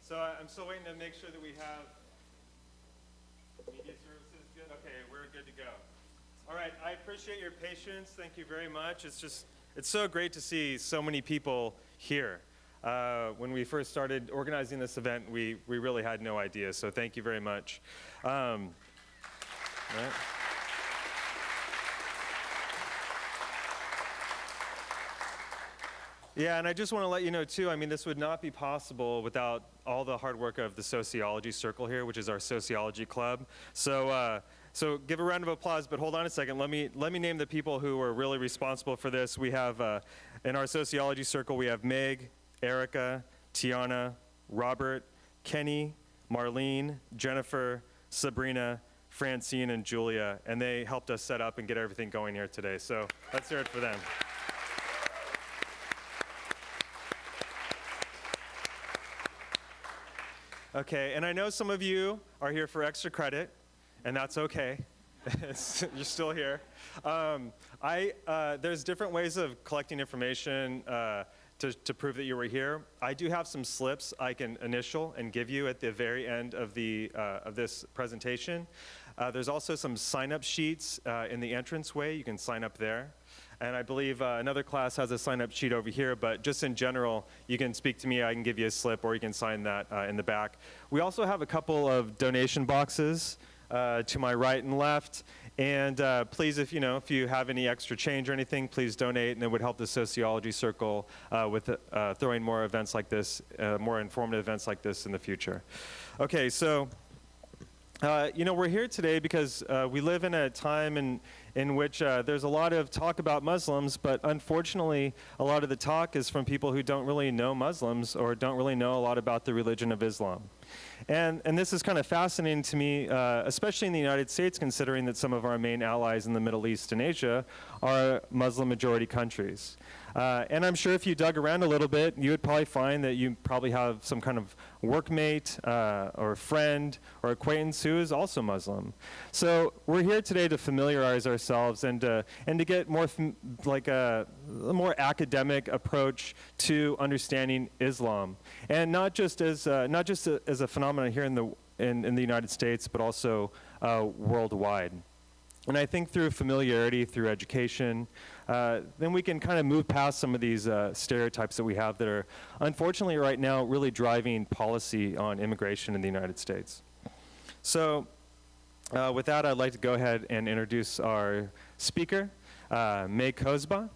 So I'm still waiting to make sure that we have media services good. Okay, we're good to go. All right, I appreciate your patience. Thank you very much. It's so great to see so many people here. When we first started organizing this event, we really had no idea, so thank you very much. Right. Yeah, and I just want to let you know, too, I mean, this would not be possible without all the hard work of the Sociology Circle here, which is our sociology club. So give a round of applause, but hold on a second. Let me name the people who were really responsible for this. We have, in our Sociology Circle, we have Meg, Erica, Tiana, Robert, Kenny, Marlene, Jennifer, Sabrina, Francine, and Julia, and they helped us set up and get everything going here today. So let's hear it for them. Okay, and I know some of you are here for extra credit, and that's okay. You're still here. There's different ways of collecting information to prove that you were here. I do have some slips I can initial and give you at the very end of this presentation. There's also some sign-up sheets in the entranceway. You can sign up there. And I believe another class has a sign-up sheet over here, but just in general, you can speak to me, I can give you a slip, or you can sign that in the back. We also have a couple of donation boxes to my right and left, and please, if you have any extra change or anything, please donate, and it would help the Sociology Circle with throwing more events like this, more informative events like this in the future. Okay, so we're here today because we live in a time in which there's a lot of talk about Muslims, but unfortunately, a lot of the talk is from people who don't really know Muslims or don't really know a lot about the religion of Islam. And this is kind of fascinating to me, especially in the United States, considering that some of our main allies in the Middle East and Asia are Muslim-majority countries. And I'm sure if you dug around a little bit, you would probably find that you probably have some kind of workmate or friend or acquaintance who is also Muslim. So we're here today to familiarize ourselves and to get more a more academic approach to understanding Islam, and not just as a phenomenon here in the United States, but also worldwide. And I think through familiarity, through education, then we can kind of move past some of these stereotypes that we have that are, unfortunately right now, really driving policy on immigration in the United States. So with that, I'd like to go ahead and introduce our speaker, May Kosba.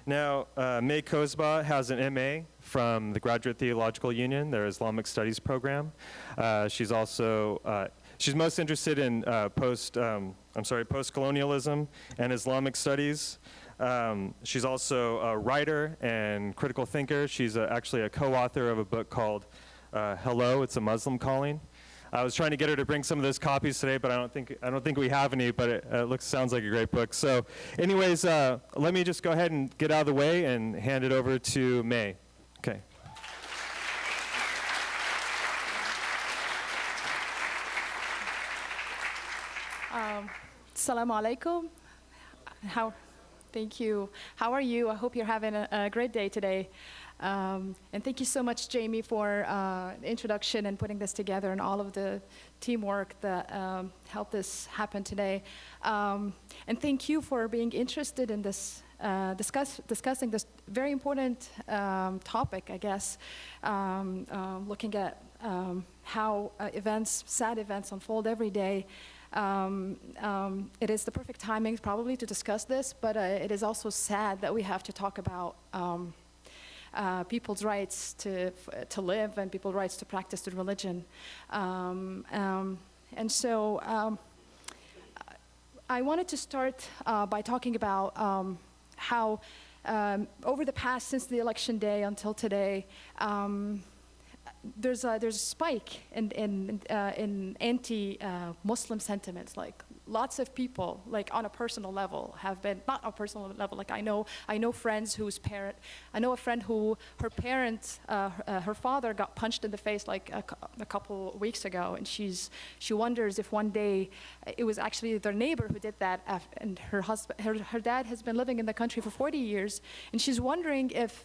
Now, May Kosba has an MA from the Graduate Theological Union, their Islamic Studies program. She's also she's most interested in post-colonialism and Islamic studies. She's also a writer and critical thinker. She's actually a co-author of a book called Hello, It's a Muslim Calling. I was trying to get her to bring some of those copies today, but I don't think we have any, but it sounds like a great book. So anyways, let me just go ahead and get out of the way and hand it over to May. Okay. Assalamu alaikum. Thank you. How are you? I hope you're having a great day today. And thank you so much, Jamie, for the introduction and putting this together and all of the teamwork that helped this happen today. And thank you for being interested in this, discussing this very important topic, I guess, looking at how sad events unfold every day. It is the perfect timing probably to discuss this, but it is also sad that we have to talk about people's rights to live and people's rights to practice their religion. And so I wanted to start by talking about how over the past, since the election day until today, there's a spike in anti-Muslim sentiments, like lots of people, like on a personal level, have been, not on a personal level, like I know friends whose parent, I know a friend who, her parents, her father got punched in the face like a couple weeks ago, and she wonders if one day it was actually their neighbor who did that, and her husband, her dad has been living in the country for 40 years, and she's wondering if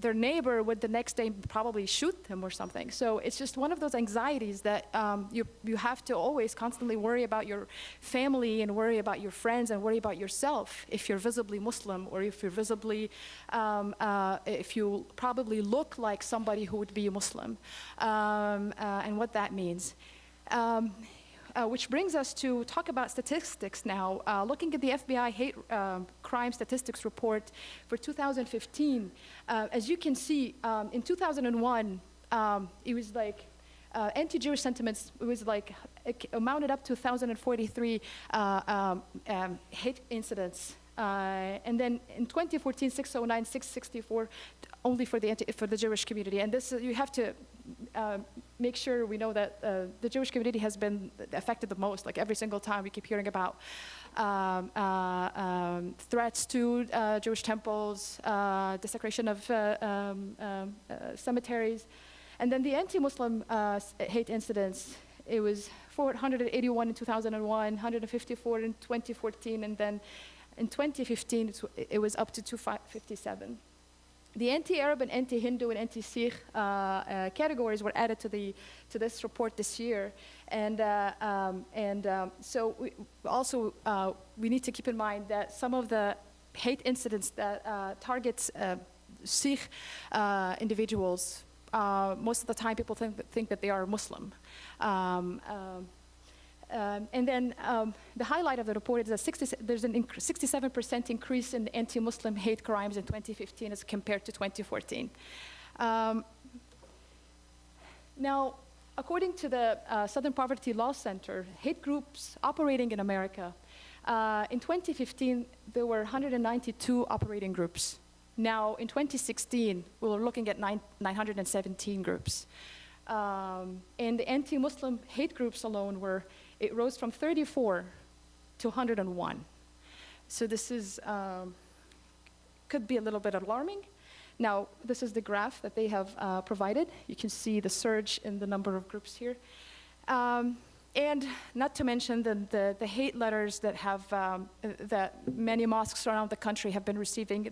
their neighbor would the next day probably shoot them or something. So it's just one of those anxieties that you have to always constantly worry about your family and worry about your friends and worry about yourself if you're visibly Muslim, or if you're visibly, if you probably look like somebody who would be Muslim, and what that means. Which brings us to talk about statistics now. Looking at the FBI hate crime statistics report for 2015, as you can see, in 2001, it was like anti-Jewish sentiments, it was like, it amounted up to 1,043 hate incidents. And then in 2014, 609, 664, only for the Jewish community. And this, you have to make sure we know that the Jewish community has been affected the most. Like every single time we keep hearing about threats to Jewish temples, desecration of cemeteries. And then the anti-Muslim hate incidents, it was 481 in 2001, 154 in 2014, and then in 2015, it was up to 257. The anti-Arab and anti-Hindu and anti-Sikh categories were added to this report this year, and so we need to keep in mind that some of the hate incidents that targets Sikh individuals, most of the time people think that they are Muslim. And then the highlight of the report is that there's an 67% increase in anti-Muslim hate crimes in 2015 as compared to 2014. Now, according to the Southern Poverty Law Center, hate groups operating in America, in 2015, there were 192 operating groups. Now, in 2016, we were looking at 917 groups. And the anti-Muslim hate groups alone it rose from 34 to 101. So this is, could be a little bit alarming. Now, this is the graph that they have provided. You can see the surge in the number of groups here. And not to mention the hate letters that that many mosques around the country have been receiving.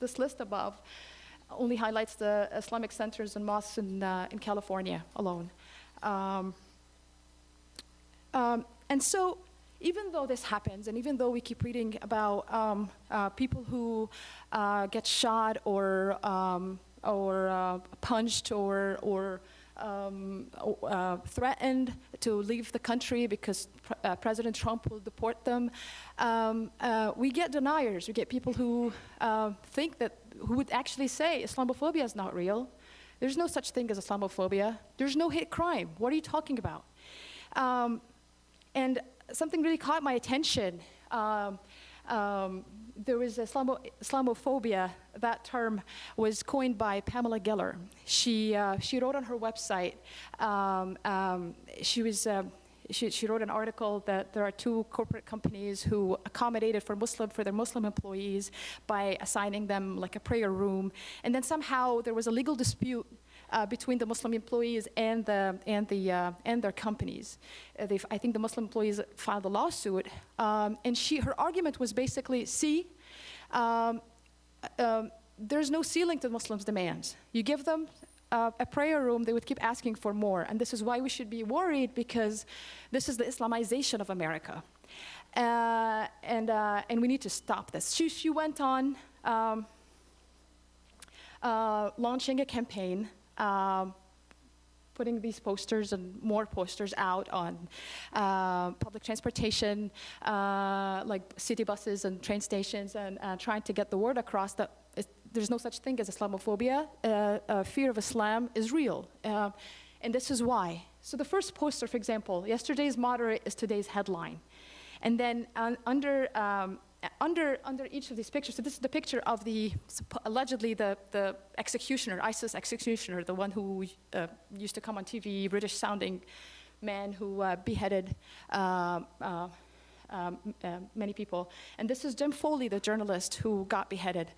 This list above only highlights the Islamic centers and mosques in California alone. And so, even though this happens, and even though we keep reading about people who get shot or punched or threatened to leave the country because President Trump will deport them, we get deniers. We get people who who would actually say Islamophobia is not real. There's no such thing as Islamophobia. There's no hate crime. What are you talking about? And something really caught my attention. There was Islamophobia. That term was coined by Pamela Geller. She wrote on her website. She wrote an article that there are two corporate companies who accommodated for their Muslim employees by assigning them like a prayer room, and then somehow there was a legal dispute between the Muslim employees and their companies. I think the Muslim employees filed a lawsuit, and her argument was basically, there's no ceiling to Muslims' demands. You give them a prayer room, they would keep asking for more, and this is why we should be worried, because this is the Islamization of America, and we need to stop this. She went on launching a campaign, putting these posters and more posters out on public transportation, like city buses and train stations, and trying to get the word across that there's no such thing as Islamophobia. Fear of Islam is real, and this is why. So the first poster, for example, yesterday's moderate is today's headline, and then under each of these pictures, so this is the picture of allegedly the executioner, ISIS executioner, the one who used to come on TV, British sounding, man who beheaded many people. And this is Jim Foley, the journalist who got beheaded.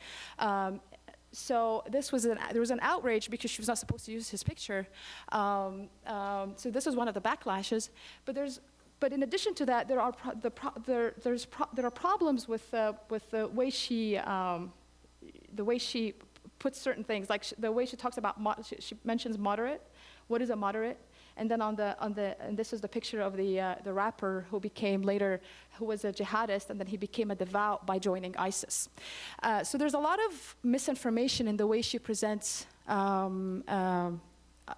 So there was an outrage because she was not supposed to use his picture. So this is one of the backlashes. But in addition to that, there are problems with the way she puts certain things, like the way she talks about, she mentions moderate. What is a moderate? And then and this is the picture of the rapper who was a jihadist, and then he became a devout by joining ISIS. So there's a lot of misinformation in the way she presents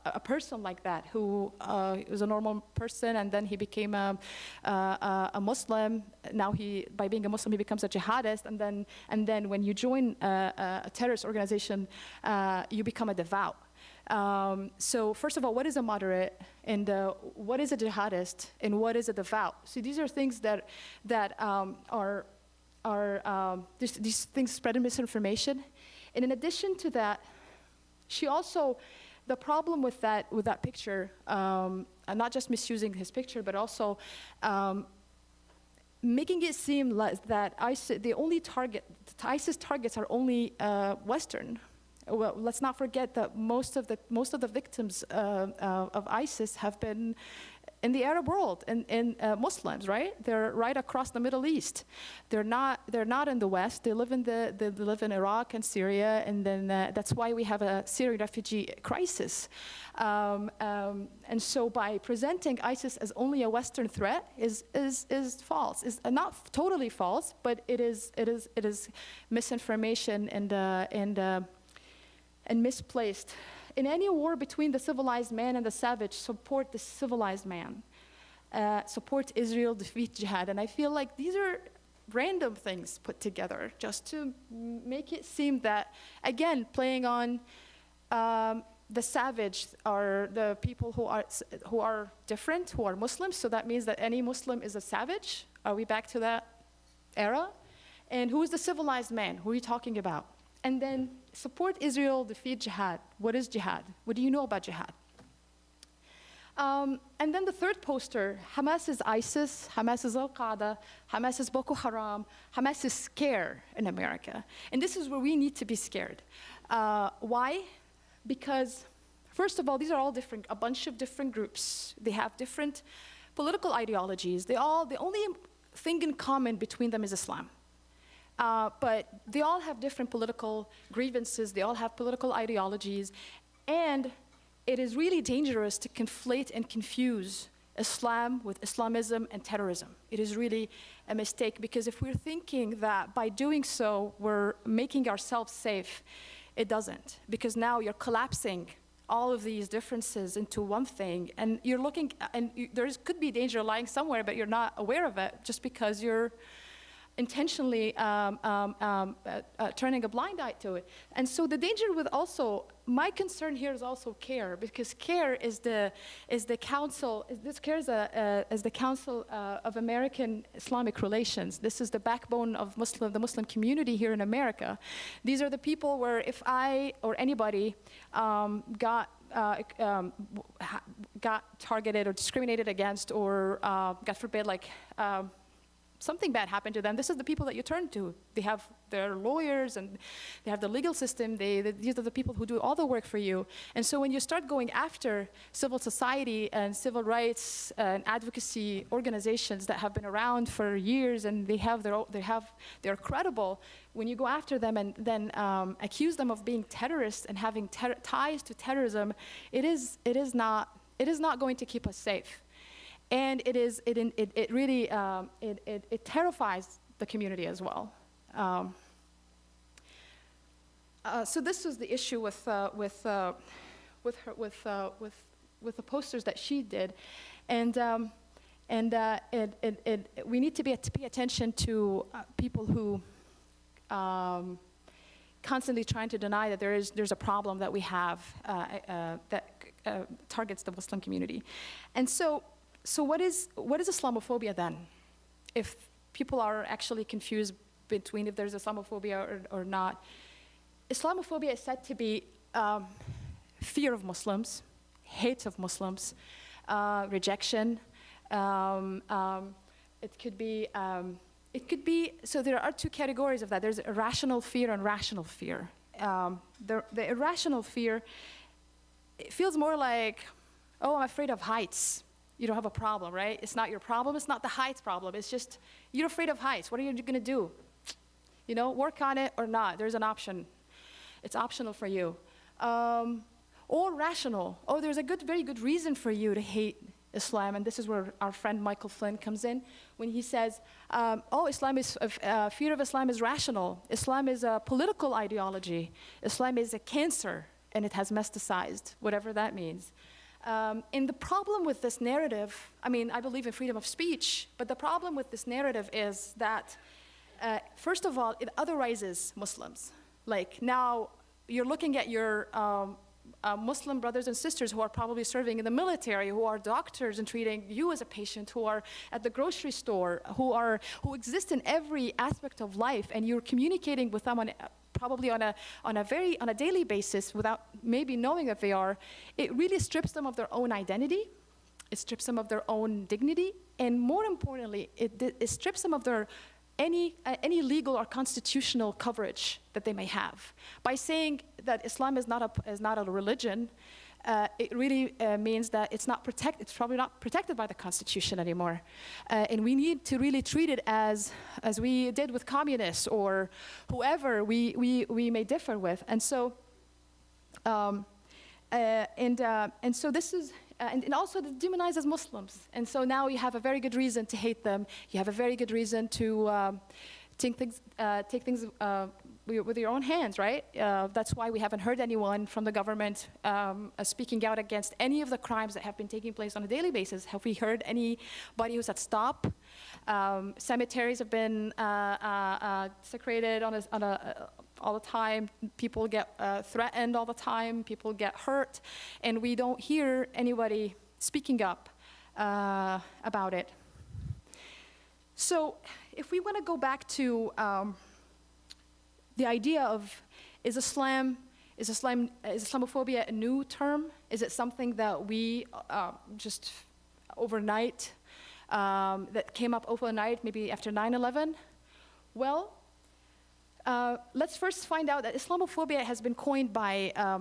a person like that, who was a normal person, and then he became a Muslim. Now by being a Muslim, he becomes a jihadist, and then when you join a terrorist organization, you become a devout. So first of all, what is a moderate, and what is a jihadist, and what is a devout? So these are things that these things spread misinformation. And in addition to that, she also, the problem with that picture, and not just misusing his picture, but also making it seem like that ISIS targets are only Western. Well, let's not forget that most of the victims of ISIS have been in the Arab world, and Muslims, right? They're right across the Middle East. They're not in the West. They live in Iraq and Syria, and then that's why we have a Syrian refugee crisis. And so by presenting ISIS as only a Western threat is false. Is not totally false, but it is misinformation and misplaced. In any war between the civilized man and the savage, support the civilized man. Support Israel, defeat jihad. And I feel like these are random things put together just to make it seem that, again, playing on the savage are the people who are different, who are Muslims. So that means that any Muslim is a savage. Are we back to that era? And who is the civilized man? Who are you talking about? And then support Israel, defeat jihad. What is jihad? What do you know about jihad? And then the third poster, Hamas is ISIS, Hamas is Al-Qaeda, Hamas is Boko Haram, Hamas is scare in America. And this is where we need to be scared. Why? Because, first of all, these are all different, a bunch of different groups. They have different political ideologies. The only thing in common between them is Islam. But they all have different political grievances, they all have political ideologies, and it is really dangerous to conflate and confuse Islam with Islamism and terrorism. It is really a mistake, because if we're thinking that by doing so we're making ourselves safe, it doesn't, because now you're collapsing all of these differences into one thing, and you're looking, and there could be danger lying somewhere, but you're not aware of it just because you're intentionally turning a blind eye to it. And so the danger with also, my concern here is also CARE, because CARE is the council, this CARE is the Council of American Islamic Relations. This is the backbone of the Muslim community here in America. These are the people where if I or anybody got targeted or discriminated against, or God forbid, like something bad happened to them, this is the people that you turn to. They have their lawyers and they have the legal system. These are the people who do all the work for you. And so when you start going after civil society and civil rights and advocacy organizations that have been around for years, and they're credible, when you go after them and then accuse them of being terrorists and having ties to terrorism, it is not going to keep us safe. And it really terrifies the community as well. So this was the issue with the posters that she did, and we need to pay attention to people who constantly trying to deny that there's a problem that we have that targets the Muslim community, and so what is Islamophobia then? If people are actually confused between if there's Islamophobia or not, Islamophobia is said to be fear of Muslims, hate of Muslims, rejection. It could be, so there are two categories of that. There's irrational fear and rational fear. The irrational fear, it feels more like, oh, I'm afraid of heights. You don't have a problem, right? It's not your problem. It's not the heights problem. It's just, you're afraid of heights. What are you going to do? You know, work on it or not. There's an option. It's optional for you. Or rational. Oh, there's a very good reason for you to hate Islam, and this is where our friend Michael Flynn comes in, when he says, fear of Islam is rational. Islam is a political ideology. Islam is a cancer, and it has metastasized, whatever that means. And the problem with this narrative, I mean, I believe in freedom of speech, but the problem with this narrative is that, first of all, it otherizes Muslims. Like now, you're looking at your Muslim brothers and sisters who are probably serving in the military, who are doctors and treating you as a patient, who are at the grocery store, who exist in every aspect of life, and you're communicating with them probably on a daily basis without maybe knowing that they are. It really strips them of their own identity. It strips them of their own dignity, and more importantly, it strips them of their any legal or constitutional coverage that they may have. By saying that Islam is not a religion, it really means that it's probably not protected by the Constitution anymore. And we need to really treat it as we did with communists or whoever we may differ with. And so, and so this is. And also it demonizes Muslims. And so now you have a very good reason to hate them. You have a very good reason to take things with your own hands, right? That's why we haven't heard anyone from the government speaking out against any of the crimes that have been taking place on a daily basis. Have we heard anybody who said stop? Cemeteries have been desecrated all the time. People get threatened all the time. People get hurt. And we don't hear anybody speaking up about it. So if we want to go back to the idea of is Islamophobia a new term? Is it something that we just overnight, that came up overnight, maybe after 9/11? Well, let's first find out that Islamophobia has been coined by a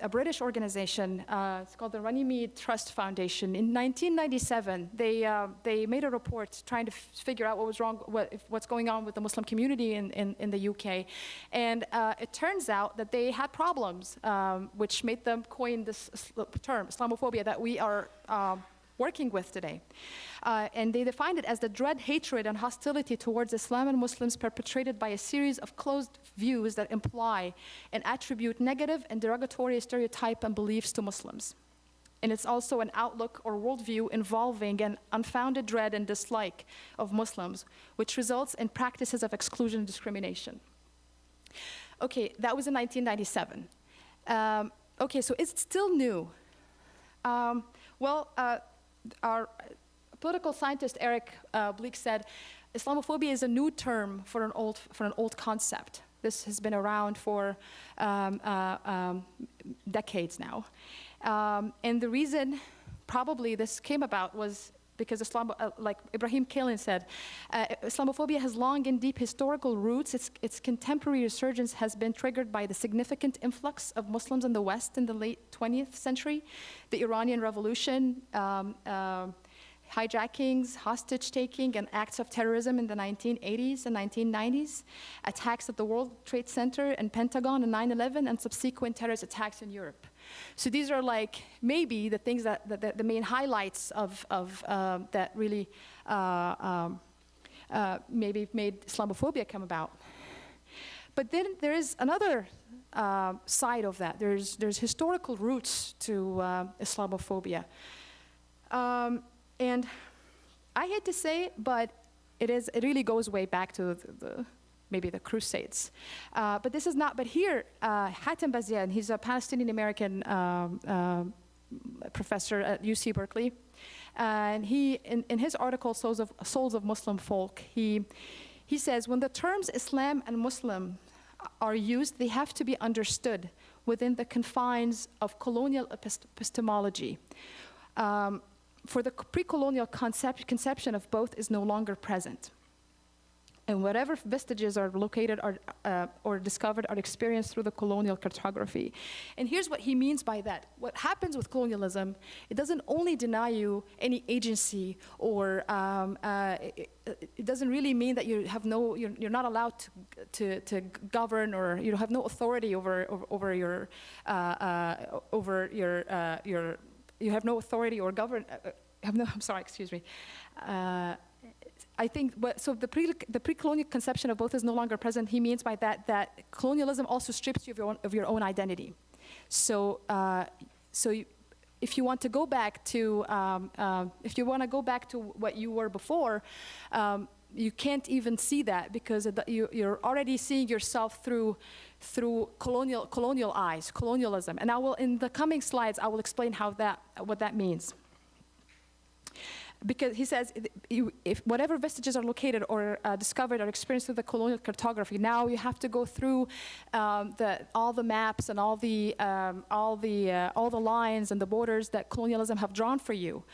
British organization. It's called the Runnymede Trust Foundation. In 1997, they made a report trying to figure out what was wrong, what's going on with the Muslim community in the UK. And it turns out that they had problems, which made them coin this term, Islamophobia, that we are working with today. And they defined it as the dread, hatred, and hostility towards Islam and Muslims perpetrated by a series of closed views that imply and attribute negative and derogatory stereotype and beliefs to Muslims. And it's also an outlook or worldview involving an unfounded dread and dislike of Muslims, which results in practices of exclusion and discrimination. Okay, that was in 1997. Okay, so it's still new. Our political scientist Eric Bleek said, Islamophobia is a new term for an old concept. This has been around for decades now. And the reason probably this came about was because like Ibrahim Kalin said, Islamophobia has long and deep historical roots. Its contemporary resurgence has been triggered by the significant influx of Muslims in the West in the late 20th century, the Iranian Revolution, hijackings, hostage-taking, and acts of terrorism in the 1980s and 1990s, attacks at the World Trade Center and Pentagon in 9/11, and subsequent terrorist attacks in Europe. So these are like maybe the things that the main highlights of that really maybe made Islamophobia come about. But then there is another side of that. There's historical roots to Islamophobia. And I hate to say it, but it really goes way back to maybe the Crusades. But this is not, but here, Hatem Bazian, he's a Palestinian-American professor at UC Berkeley. And he, in his article, Souls of Muslim Folk, he says, when the terms Islam and Muslim are used, they have to be understood within the confines of colonial epistemology. for the pre-colonial conception of both is no longer present. And whatever vestiges are located or discovered are experienced through the colonial cartography. And here's what he means by that. What happens with colonialism, it doesn't only deny you any agency, or it doesn't really mean that you have you're not allowed to govern, or you have no authority over your you have no authority or govern. I'm sorry, excuse me. I think, so the pre-colonial conception of both is no longer present. He means by that colonialism also strips you of your own identity. So, if you want to go back to what you were before, you can't even see that, because you're already seeing yourself through colonial eyes, colonialism. And in the coming slides, I will explain what that means. Because he says, if whatever vestiges are located or discovered or experienced through the colonial cartography, now you have to go through all the maps and all the lines and the borders that colonialism have drawn for you.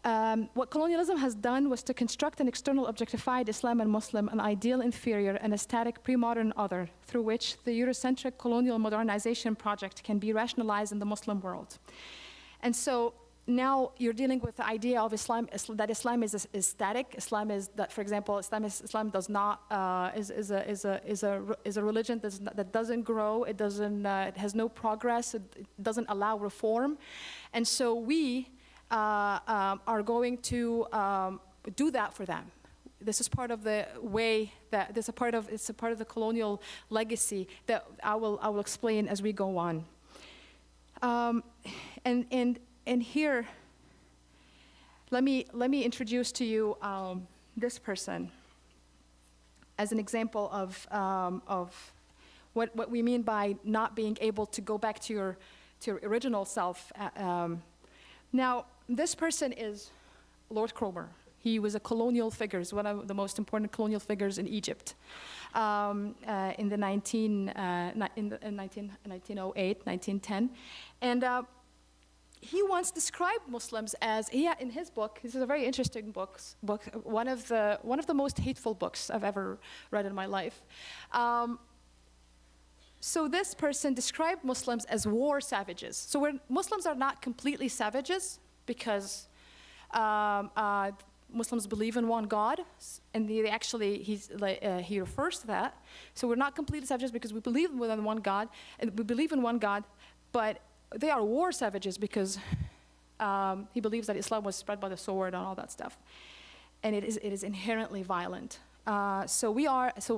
What colonialism has done was to construct an external objectified Islam and Muslim, an ideal inferior and a static pre-modern other, through which the Eurocentric colonial modernization project can be rationalized in the Muslim world. And so, now you're dealing with the idea of Islam, that Islam is static. Islam is that, for example, Islam does not is a religion that doesn't grow. It has no progress. It doesn't allow reform, and so we are going to do that for them. This is part of the way that it's a part of the colonial legacy that I will explain as we go on. And here, let me introduce to you this person as an example of what we mean by not being able to go back to your original self. Now, this person is Lord Cromer. He was a colonial figure, one of the most important colonial figures in Egypt in 1908, 1910, and. He once described Muslims as, in his book, this is a very interesting book, one of the most hateful books I've ever read in my life. So this person described Muslims as war savages. So Muslims are not completely savages, because Muslims believe in one God, and he refers to that. So we're not completely savages because we believe in one God, but they are war savages because he believes that Islam was spread by the sword and all that stuff, and it is inherently violent. So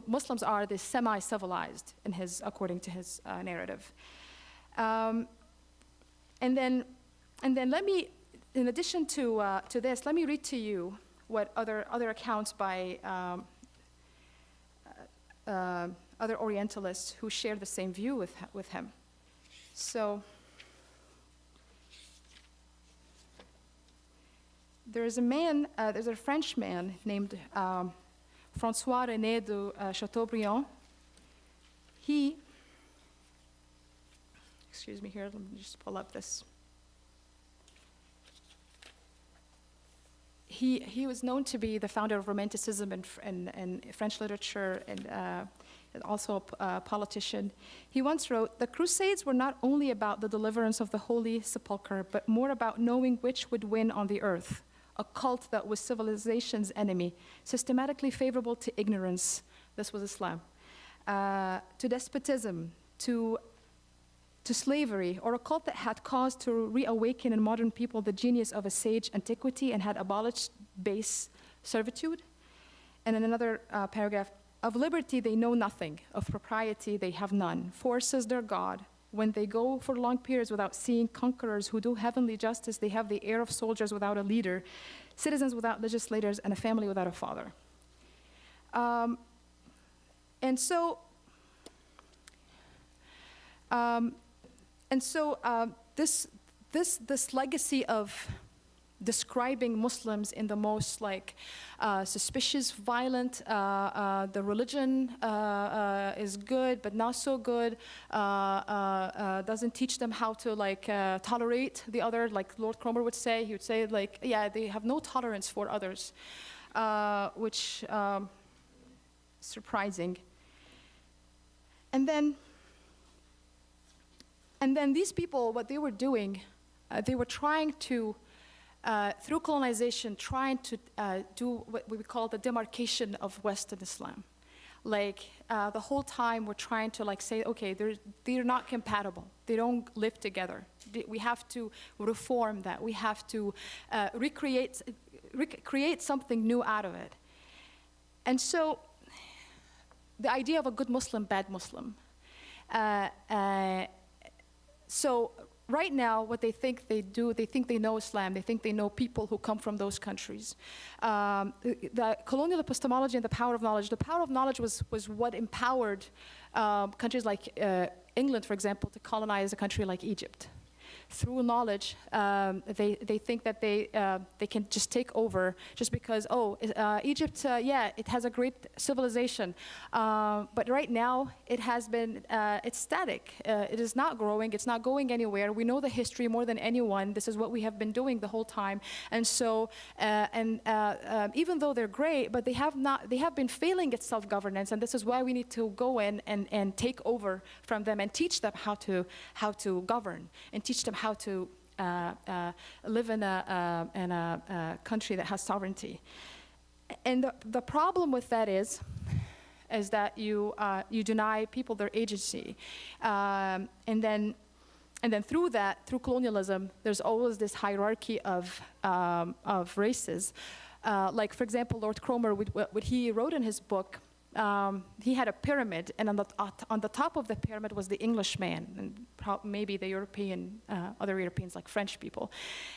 Muslims are the semi-civilized according to his narrative. And then let me, in addition to this, let me read to you what other accounts by other Orientalists who share the same view with him. So. There's a French man named François René de Chateaubriand. Excuse me here, let me just pull up this. He was known to be the founder of Romanticism in French literature, and also a politician. He once wrote, "The Crusades were not only about the deliverance of the Holy Sepulchre, but more about knowing which would win on the earth. A cult that was civilization's enemy, systematically favorable to ignorance," this was Islam, "to despotism, to slavery, or a cult that had caused to reawaken in modern people the genius of a sage antiquity and had abolished base servitude." And in another paragraph, "Of liberty they know nothing, of propriety they have none. Force is their God. When they go for long periods without seeing conquerors who do heavenly justice, they have the air of soldiers without a leader, citizens without legislators, and a family without a father." This legacy of describing Muslims in the most suspicious, violent, the religion is good but not so good, doesn't teach them how to tolerate the other, like Lord Cromer would say. He would say yeah, they have no tolerance for others, which surprising. And then these people, what they were doing, they were trying to, through colonization, trying to do what we call the demarcation of Western Islam. The whole time we're trying to say, okay, they're not compatible. They don't live together. We have to reform that. We have to create something new out of it. And so the idea of a good Muslim, bad Muslim. So right now, what they think they do, they think they know Islam, they think they know people who come from those countries. The colonial epistemology and the power of knowledge was what empowered countries like England, for example, to colonize a country like Egypt. Through knowledge, they think that they can just take over just because, Egypt, yeah, it has a great civilization. But right now, it has been, it's static. It is not growing. It's not going anywhere. We know the history more than anyone. This is what we have been doing the whole time. And so, even though they're great, but they have been failing at self-governance. And this is why we need to go in and take over from them and teach them how to govern and teach them how to live in a country that has sovereignty. And the problem with that is that you deny people their agency, and then through colonialism, there's always this hierarchy of races. For example, Lord Cromer, what he wrote in his book. He had a pyramid, and on the top of the pyramid was the Englishman, and maybe the other Europeans like French people.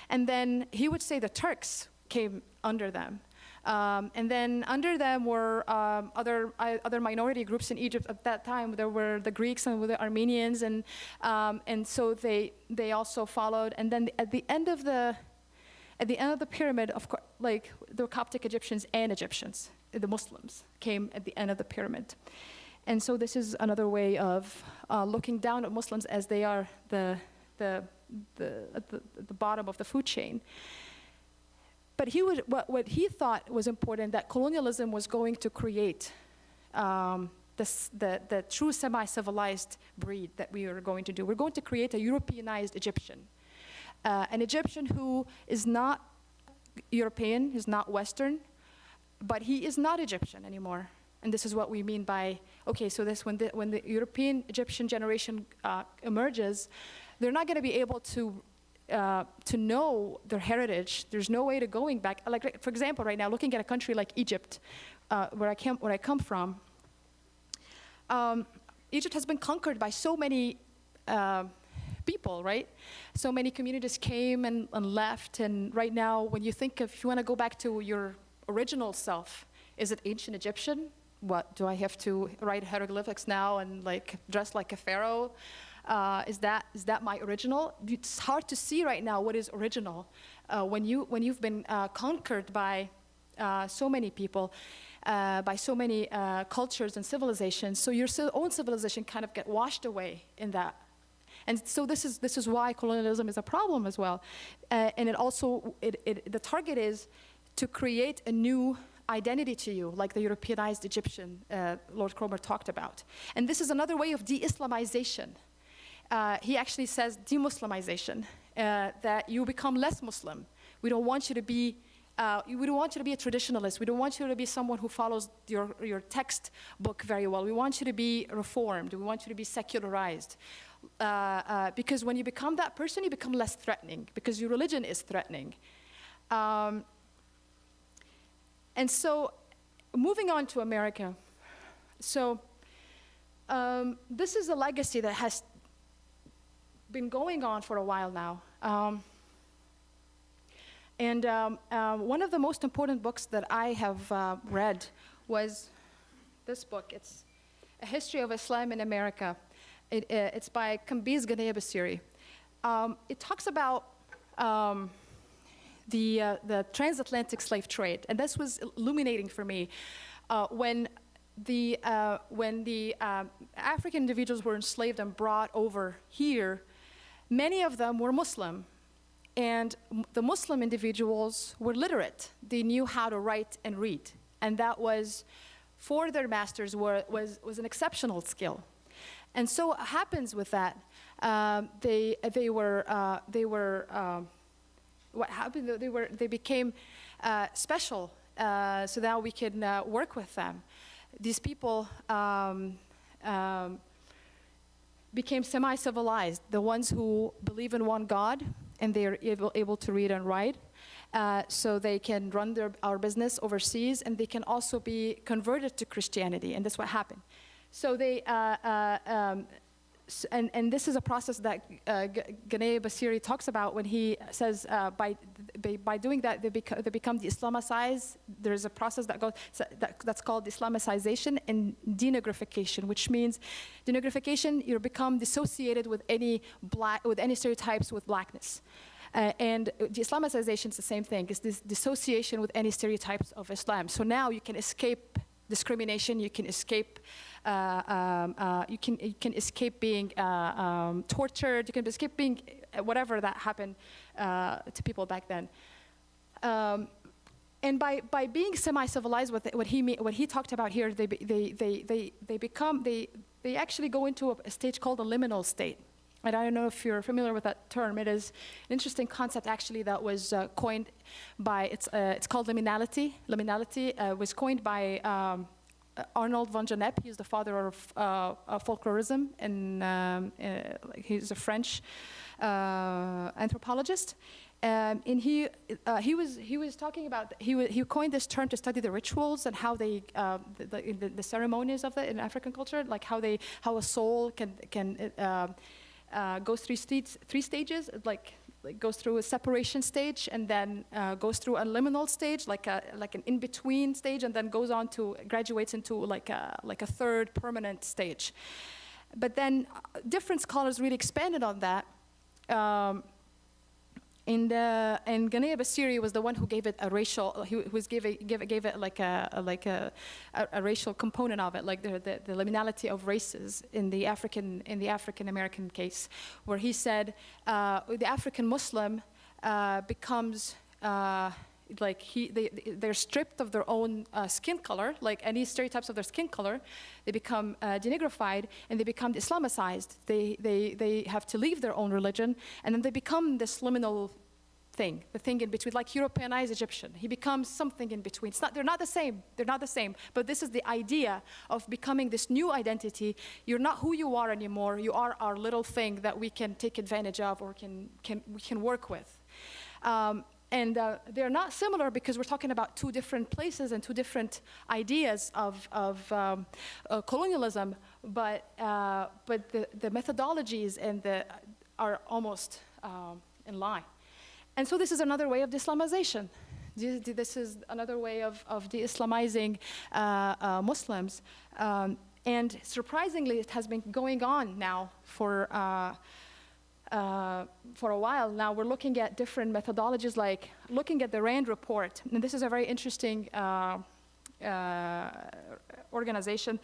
And then he would say the Turks came under them. And then under them were other minority groups in Egypt at that time. There were the Greeks and the Armenians, and so they also followed. And then at the end of the pyramid, of course, the Coptic Egyptians and Egyptians, the Muslims, came at the end of the pyramid. And so this is another way of looking down at Muslims as they are at the bottom of the food chain. But what he thought was important, that colonialism was going to create the true semi-civilized breed that we are going to do. We're going to create a Europeanized Egyptian. An Egyptian who is not European, is not Western, but he is not Egyptian anymore. And this is what we mean by, okay, so when the European Egyptian generation emerges, they're not going to be able to know their heritage. There's no way to going back. For example, right now, looking at a country like Egypt, where I come from, Egypt has been conquered by so many people, right? So many communities came and left, and right now, when you think if you want to go back to your original self, is it ancient Egyptian? What, do I have to write hieroglyphics now and dress like a pharaoh? Is that my original? It's hard to see right now what is original when you've been conquered by so many people, by so many cultures and civilizations. So your own civilization kind of get washed away in that. And so this is why colonialism is a problem as well. And the target is to create a new identity to you, like the Europeanized Egyptian Lord Cromer talked about. And this is another way of de-Islamization. He actually says de-Muslimization, that you become less Muslim. We don't want you to be a traditionalist. We don't want you to be someone who follows your textbook very well. We want you to be reformed. We want you to be secularized. Because when you become that person, you become less threatening, because your religion is threatening. And so, moving on to America. So, this is a legacy that has been going on for a while now. And one of the most important books that I have read was this book. It's A History of Islam in America. It's by Kambiz Ghanea Basiri. It talks about the transatlantic slave trade. And this was illuminating for me. When the African individuals were enslaved and brought over here, many of them were Muslim. And the Muslim individuals were literate. They knew how to write and read. And that was, for their masters, was an exceptional skill. And so what happens with that, what happened, they became special, so that we can work with them. These people became semi-civilized, the ones who believe in one God, and they're able to read and write. So they can run our business overseas, and they can also be converted to Christianity, and that's what happened. So they, and this is a process that Ghanay Basiri talks about when he says by doing that they become de-Islamicized. There's a process that's called Islamicization and denigrification, which means denigrification, you become dissociated with any stereotypes with blackness. And de-Islamicization is the same thing. It's this dissociation with any stereotypes of Islam. So now you can escape discrimination. You can escape. You can escape being tortured. You can escape being whatever that happened to people back then. And by being semi-civilized, what he talked about here, they actually go into a stage called a liminal state. And I don't know if you're familiar with that term. It is an interesting concept, actually, that was coined by, it's called liminality. Liminality was coined by Arnold von Gennep. He's the father of folklorism, and he's a French anthropologist. And he was talking about, he coined this term to study the rituals and how they, the ceremonies of it in African culture, like how a soul can goes through three stages, like goes through a separation stage, and then goes through a liminal stage, like an in-between stage, and then graduates into like a third permanent stage. But then different scholars really expanded on that. And Ghanay Basiri was the one who gave it a racial. He gave it like a racial component of it, like the liminality of races in the African American case, where he said the African Muslim becomes they're stripped of their own skin color, like any stereotypes of their skin color. They become denigrified, and they become Islamicized. They have to leave their own religion, and then they become this liminal thing, the thing in between, like Europeanized Egyptian. He becomes something in between. They're not the same. They're not the same. But this is the idea of becoming this new identity. You're not who you are anymore. You are our little thing that we can take advantage of, or we can work with. And they're not similar because we're talking about two different places and two different ideas of colonialism, but the methodologies are almost in line. And so this is another way of de-Islamization. This is another way of de-Islamizing Muslims. And surprisingly, it has been going on now for a while now. We're looking at different methodologies, like looking at the RAND report. And this is a very interesting organization.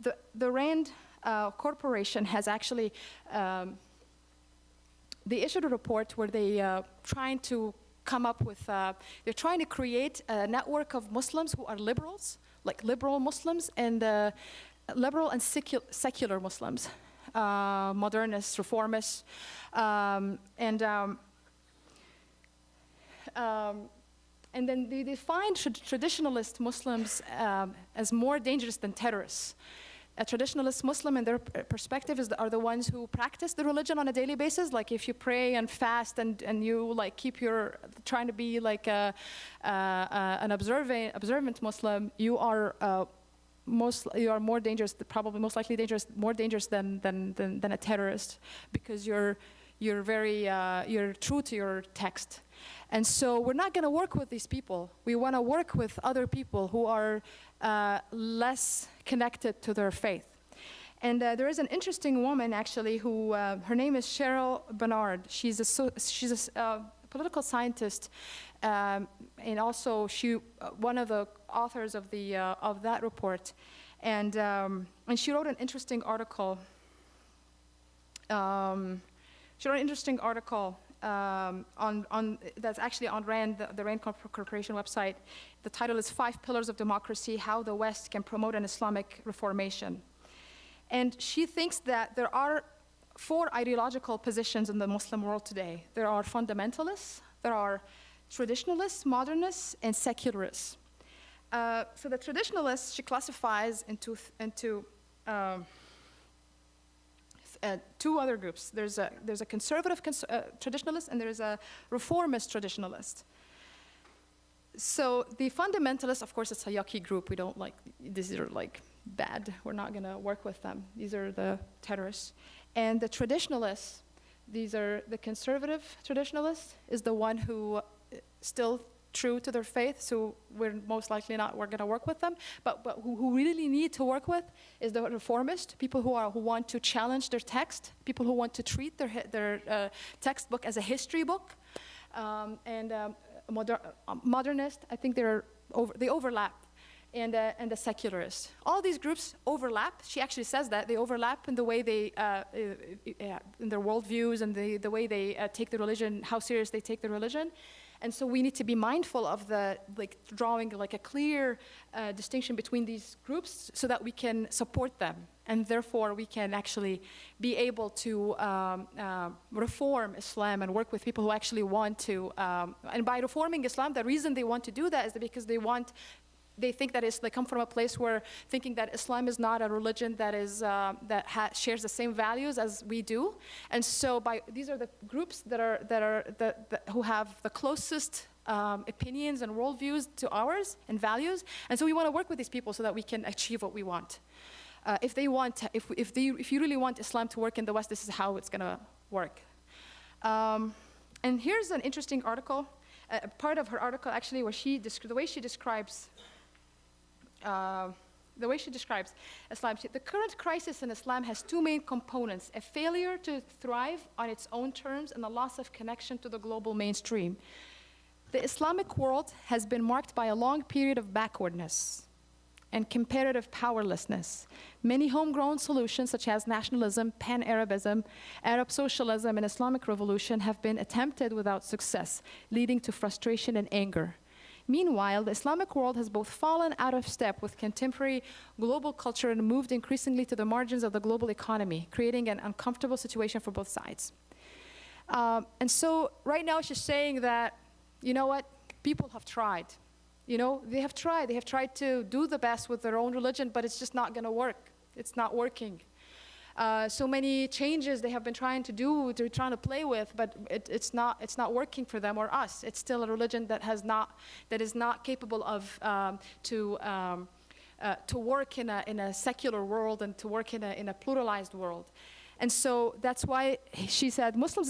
The RAND Corporation has actually, they issued a report where they trying to come up with, they're trying to create a network of Muslims who are liberals, like liberal Muslims, and liberal and secular Muslims. Modernists, reformists, and then they define traditionalist Muslims as more dangerous than terrorists. A traditionalist Muslim, in their perspective, are the ones who practice the religion on a daily basis. Like if you pray and fast and you like trying to be like an observant Muslim, you are more dangerous, probably most likely more dangerous than a terrorist, because you're true to your text. And so we're not going to work with these people. We want to work with other people who are less connected to their faith. And there is an interesting woman, actually, who her name is Cheryl Bernard. She's a political scientist, and also one of the authors of that report, and she wrote an interesting article. That's actually on RAND, the RAND Corporation website. The title is 5 Pillars of Democracy, How the West Can Promote an Islamic Reformation. And she thinks that there are 4 ideological positions in the Muslim world today. There are fundamentalists, there are traditionalists, modernists, and secularists. So the traditionalists she classifies into 2 other groups. There's a conservative traditionalist, and there's a reformist traditionalist. So the fundamentalists, of course, it's a yucky group. We don't like, these are like bad. We're not going to work with them. These are the terrorists. And the traditionalists, these are the conservative traditionalists, is the one who still true to their faith, so we're most likely we're going to work with them. But who really need to work with is the reformist, people who want to challenge their text, people who want to treat their textbook as a history book, and modernist. I think they overlap, and the secularists. All these groups overlap. She actually says that they overlap in the way they in their worldviews and the way they take the religion, how serious they take the religion. And so we need to be mindful of drawing a clear distinction between these groups so that we can support them. And therefore, we can actually be able to reform Islam and work with people who actually want to. And by reforming Islam, the reason they want to do that is because they think that they come from a place where thinking that Islam is not a religion that shares the same values as we do, and so these are the groups who have the closest opinions and worldviews to ours and values, and so we want to work with these people so that we can achieve what we want. If you really want Islam to work in the West, this is how it's going to work. And here's an interesting article, part of her article actually, where the way she describes Islam. The current crisis in Islam has 2 main components: a failure to thrive on its own terms and a loss of connection to the global mainstream. The Islamic world has been marked by a long period of backwardness and comparative powerlessness. Many homegrown solutions such as nationalism, pan-Arabism, Arab socialism, and Islamic revolution have been attempted without success, leading to frustration and anger. Meanwhile, the Islamic world has both fallen out of step with contemporary global culture and moved increasingly to the margins of the global economy, creating an uncomfortable situation for both sides. And so right now she's saying that, you know what, people have tried. They have tried to do the best with their own religion, but it's just not going to work. It's not working. So many changes they have been trying to do, they're trying to play with, but it's not working for them or us. It's still a religion that is not capable of to work in a secular world and to work in a pluralized world. And so that's why she said Muslims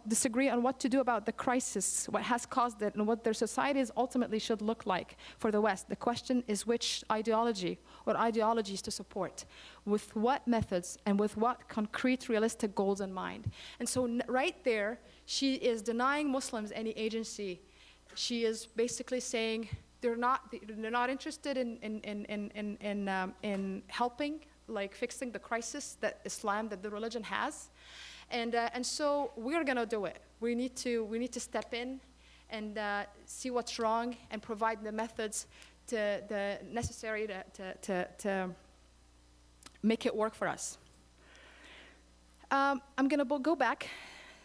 disagree on what to do about the crisis, what has caused it, and what their societies ultimately should look like for the West. The question is which ideology or ideologies to support, with what methods, and with what concrete, realistic goals in mind. And so right there, she is denying Muslims any agency. She is basically saying they're not interested in helping, like fixing the crisis that the religion has, and so we're gonna do it. We need to step in and see what's wrong and provide the methods necessary to make it work for us. I'm gonna go back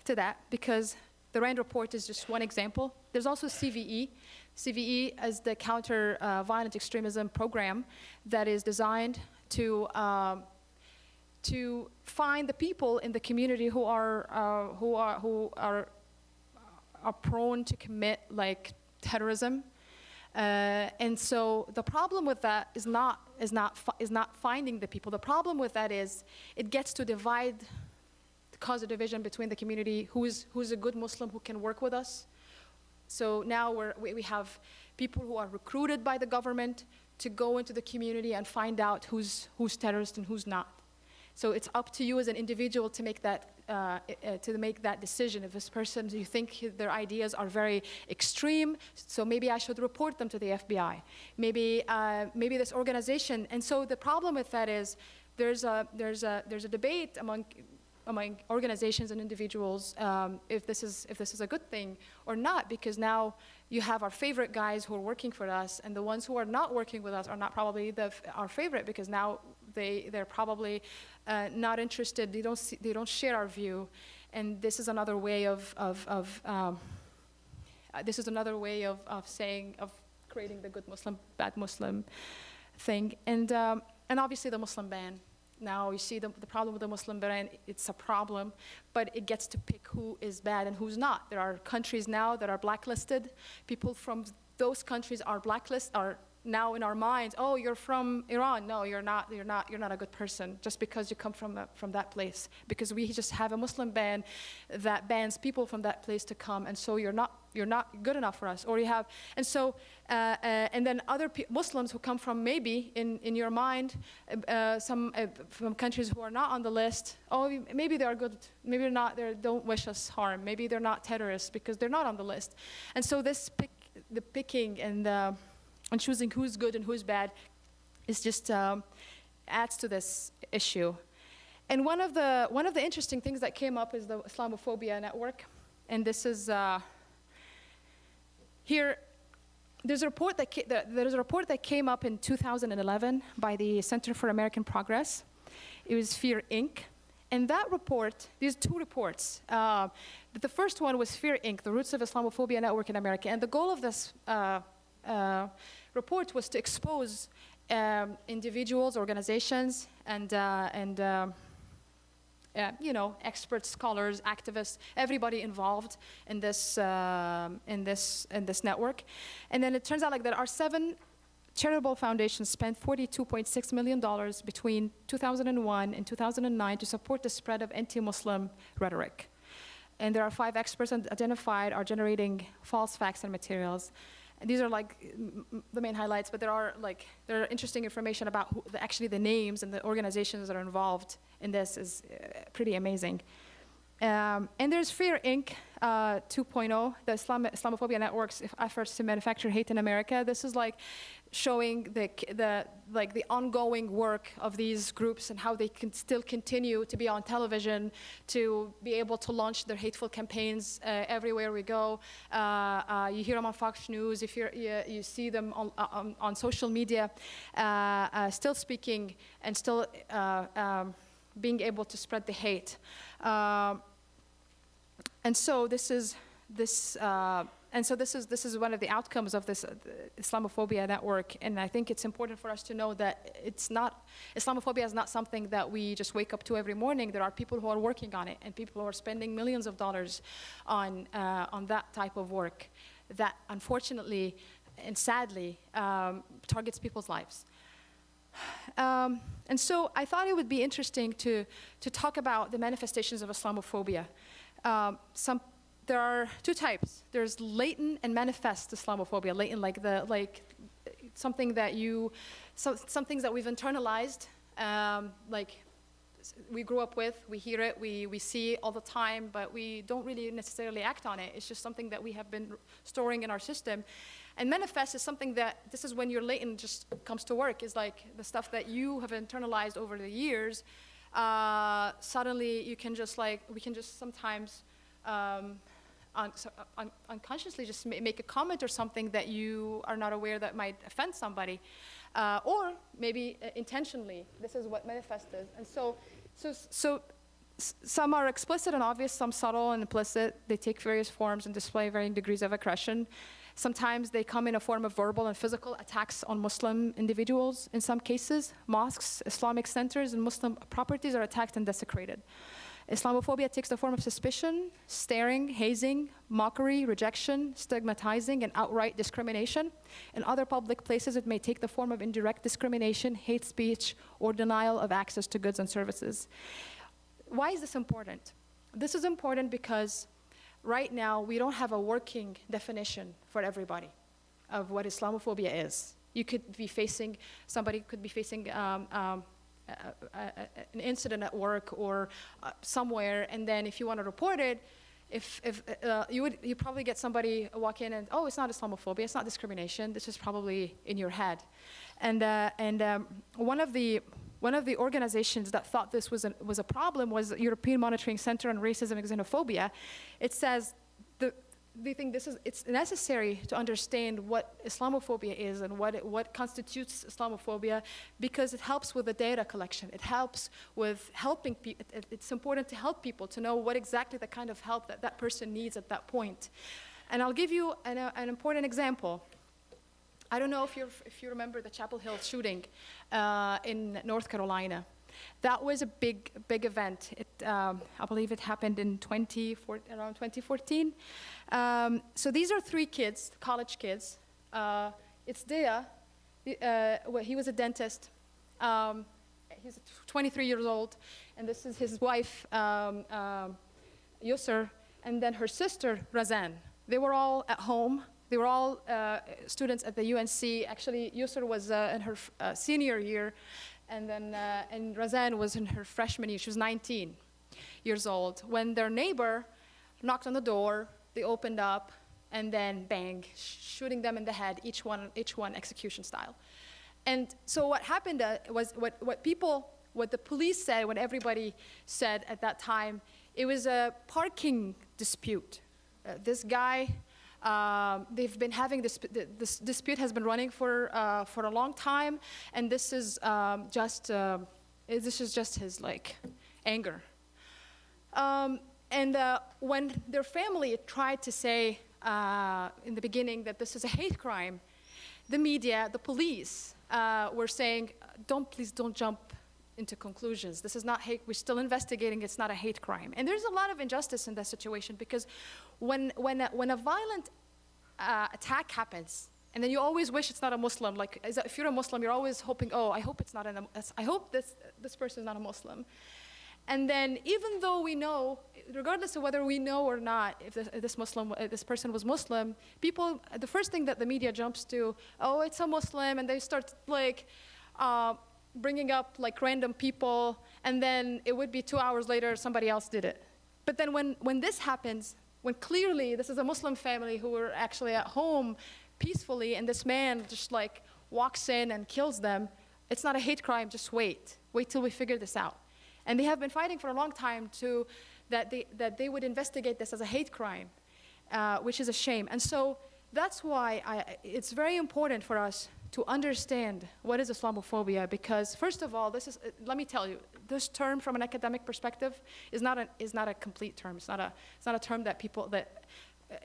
to that because the RAND report is just one example. There's also CVE. CVE is the counter violent extremism program that is designed to find the people in the community who are prone to commit like terrorism, and so the problem with that is not finding the people. The problem with that is it gets to cause a division between the community. Who's a good Muslim who can work with us? So now we have people who are recruited by the government to go into the community and find out who's terrorist and who's not. So it's up to you as an individual to make that to make that decision. If this person, you think their ideas are very extreme, so maybe I should report them to the FBI. Maybe this organization. And so the problem with that is there's a debate among organizations and individuals if this is a good thing or not, because now you have our favorite guys who are working for us, and the ones who are not working with us are not probably our favorite, because now they're probably not interested. They don't share our view, and this is another way of creating the good Muslim, bad Muslim thing, and obviously the Muslim ban. Now you see the problem with the Muslim ban, it's a problem, but it gets to pick who is bad and who's not. There are countries now that are blacklisted. People from those countries are now in our minds, oh, you're from Iran. No, you're not a good person just because you come from that place. Because we just have a Muslim ban that bans people from that place to come, and so you're not good enough for us. Or you have, and so, and then other Muslims who come from maybe in your mind, some from countries who are not on the list. Oh, maybe they are good. Maybe they're not. They don't wish us harm. Maybe they're not terrorists because they're not on the list. And so the picking and choosing who's good and who's bad is just adds to this issue. And one of the interesting things that came up is the Islamophobia network, and this is here. There's a report that came up in 2011 by the Center for American Progress. It was Fear Inc. And that report, these two reports, the first one was Fear Inc., the Roots of Islamophobia Network in America. And the goal of this report was to expose individuals, organizations, and experts, scholars, activists, everybody involved in this network. And then it turns out there are 7 charitable foundations spent $42.6 million between 2001 and 2009 to support the spread of anti-Muslim rhetoric. And there are 5 experts identified are generating false facts and materials. And these are the main highlights, but there are interesting information about actually the names and the organizations that are involved in this is pretty amazing. And there's Fear Inc. 2.0, the Islamophobia Network's efforts to manufacture hate in America. This is showing the ongoing work of these groups and how they can still continue to be on television, to be able to launch their hateful campaigns everywhere we go. You hear them on Fox News. If you see them on social media, still speaking and still being able to spread the hate. And so this is one of the outcomes of this Islamophobia network, and I think it's important for us to know that Islamophobia is not something that we just wake up to every morning. There are people who are working on it, and people who are spending millions of dollars on that type of work that unfortunately and sadly targets people's lives. And so I thought it would be interesting to talk about the manifestations of Islamophobia. There are 2 types. There's latent and manifest Islamophobia. Latent, something that some things that we've internalized, we grew up with, we hear it, we see it all the time, but we don't really necessarily act on it. It's just something that we have been storing in our system. And manifest is something this is when your latent just comes to work. It's the stuff that you have internalized over the years. Suddenly we can just sometimes unconsciously just make a comment or something that you are not aware that might offend somebody, or maybe intentionally. This is what manifest is. And so some are explicit and obvious, some subtle and implicit. They take various forms and display varying degrees of aggression. Sometimes they come in a form of verbal and physical attacks on Muslim individuals. In some cases, mosques, Islamic centers, and Muslim properties are attacked and desecrated. Islamophobia takes the form of suspicion, staring, hazing, mockery, rejection, stigmatizing, and outright discrimination. In other public places, it may take the form of indirect discrimination, hate speech, or denial of access to goods and services. Why is this important? This is important because right now, we don't have a working definition for everybody of what Islamophobia is. Somebody could be facing an incident at work or somewhere, and then if you want to report it, you probably get somebody walk in and, oh, it's not Islamophobia, it's not discrimination, this is probably in your head. And one of the organizations that thought this was a problem was the European Monitoring Center on Racism and Xenophobia. It says they think it's necessary to understand what Islamophobia is and what constitutes Islamophobia, because it helps with the data collection. It helps with helping people. It's important to help people to know what exactly the kind of help that person needs at that point. And I'll give you an important example. I don't know if you remember the Chapel Hill shooting in North Carolina. That was a big event. I believe it happened in around 2014. So these are 3 kids, college kids. It's Dea. He was a dentist. He's 23 years old, and this is his wife, Yusr, and then her sister, Razan. They were all at home. They were all students at the UNC. Actually, Yusr was in her senior year, and then and Razan was in her freshman year. She was 19 years old. When their neighbor knocked on the door, they opened up, and then bang, shooting them in the head, each one execution style. And so what happened was what the police said, what everybody said at that time, it was a parking dispute. This guy, they've been having this dispute has been running for a long time, and this is just his anger. And when their family tried to say in the beginning that this is a hate crime, the media, the police were saying, please don't jump into conclusions. This is not hate. We're still investigating. It's not a hate crime. And there's a lot of injustice in that situation, because when a violent attack happens, and then you always wish it's not a Muslim. Like, if you're a Muslim, you're always hoping, oh, I hope it's not I hope this person is not a Muslim. And then, even though we know, regardless of whether we know or not, if this person was Muslim, people, the first thing that the media jumps to, oh, it's a Muslim, and they start bringing up random people, and then it would be 2 hours later somebody else did it. But then when this happens, when clearly this is a Muslim family who were actually at home peacefully, and this man just walks in and kills them, it's not a hate crime. Just wait till we figure this out. And they have been fighting for a long time that they would investigate this as a hate crime, which is a shame. And so that's why it's very important for us to understand what is Islamophobia, because first of all, let me tell you, this term from an academic perspective is not a complete term. It's not a term that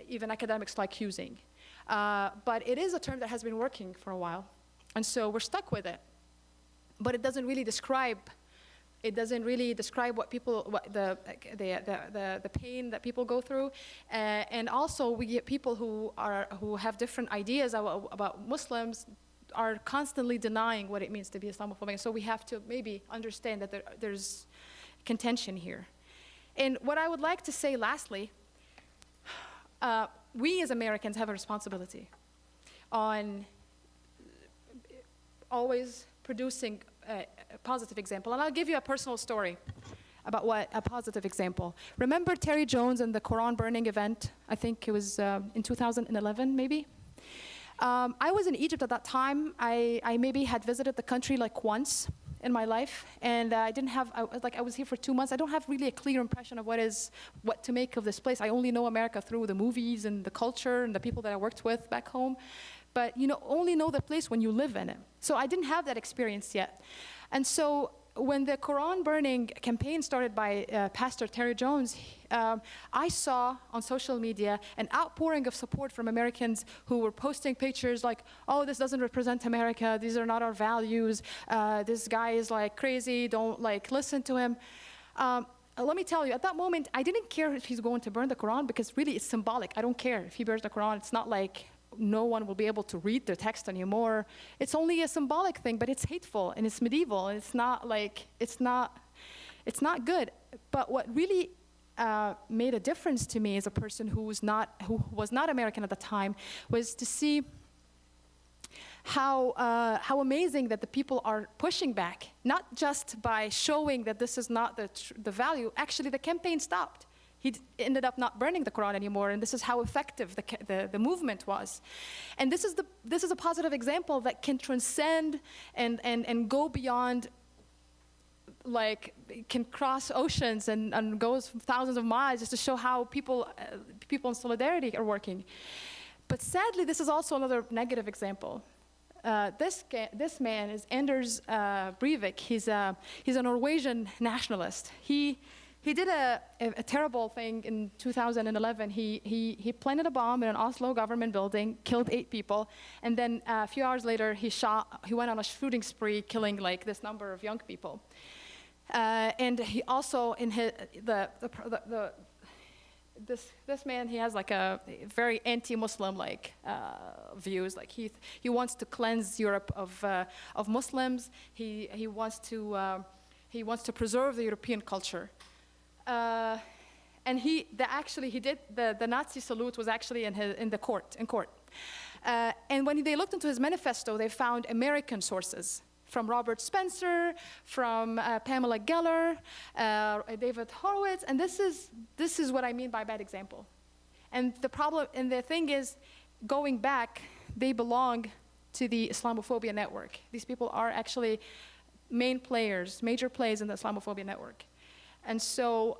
even academics like using. But it is a term that has been working for a while, and so we're stuck with it. But it doesn't really describe the pain that people go through, and also we get people who have different ideas about Muslims are constantly denying what it means to be Islamophobic. So we have to maybe understand that there's contention here. And what I would like to say lastly, we as Americans have a responsibility on always producing a positive example. And I'll give you a personal story about what a positive example. Remember Terry Jones and the Quran burning event? I think it was in 2011, maybe? I was in Egypt at that time. I maybe had visited the country once in my life, and I was here for 2 months. I don't have really a clear impression of what to make of this place. I only know America through the movies and the culture and the people that I worked with back home. But you only know the place when you live in it. So I didn't have that experience yet. And so when the Quran burning campaign started by Pastor Terry Jones, I saw on social media an outpouring of support from Americans who were posting pictures like, oh, this doesn't represent America, these are not our values, this guy is crazy, don't listen to him. Let me tell you, at that moment, I didn't care if he's going to burn the Quran, because really it's symbolic. I don't care if he burns the Quran. It's not like no one will be able to read the text anymore. It's only a symbolic thing, but it's hateful and it's medieval, and it's not good. But what really made a difference to me as a person who was not American at the time was to see how amazing that the people are pushing back, not just by showing that this is not the value. Actually, the campaign stopped. He ended up not burning the Quran anymore, and this is how effective the movement was. And this is a positive example that can transcend and go beyond, like, can cross oceans and goes thousands of miles just to show how people in solidarity are working. But sadly, this is also another negative example. This man is Anders Breivik. He's a Norwegian nationalist. He did a terrible thing in 2011. He planted a bomb in an Oslo government building, killed 8 people, and then a few hours later he went on a shooting spree, killing like this number of young people. And he also, in his this man, he has like a very anti-Muslim like views. Like he wants to cleanse Europe of Muslims. He wants to preserve the European culture. And he did the Nazi salute was actually in court. And when they looked into his manifesto, they found American sources from Robert Spencer, from Pamela Geller, David Horowitz, and this is what I mean by bad example. And the thing is, going back, they belong to the Islamophobia network. These people are actually major players in the Islamophobia network. And so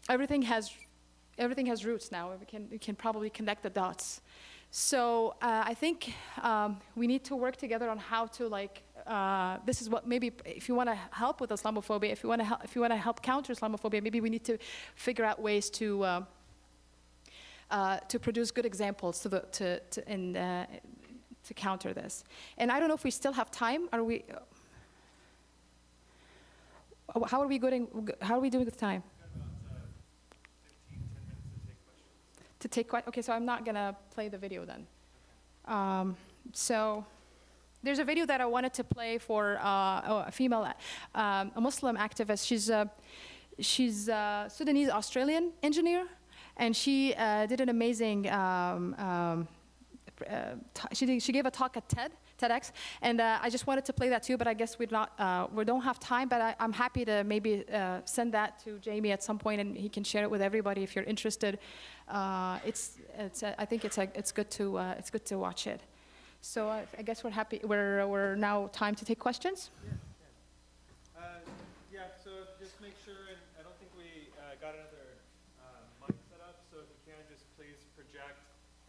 everything has roots now. We can probably connect the dots. So I think we need to work together on how to this is what maybe if you want to help with Islamophobia, if you want to help counter Islamophobia, maybe we need to figure out ways to produce good examples to counter this. And I don't know if we still have time. How are we doing with time? To take questions. Okay, so I'm not gonna play the video then. So there's a video that I wanted to play for a female, a Muslim activist. She's a Sudanese Australian engineer, and she did an amazing. She gave a talk at TEDx, and I just wanted to play that too, but I guess we don't have time, but I'm happy to maybe send that to Jamie at some point, and he can share it with everybody if you're interested. I think it's good to watch it. So I guess we're now time to take questions. Yeah, so just make sure, and I don't think we got another mic set up, so if you can, just please project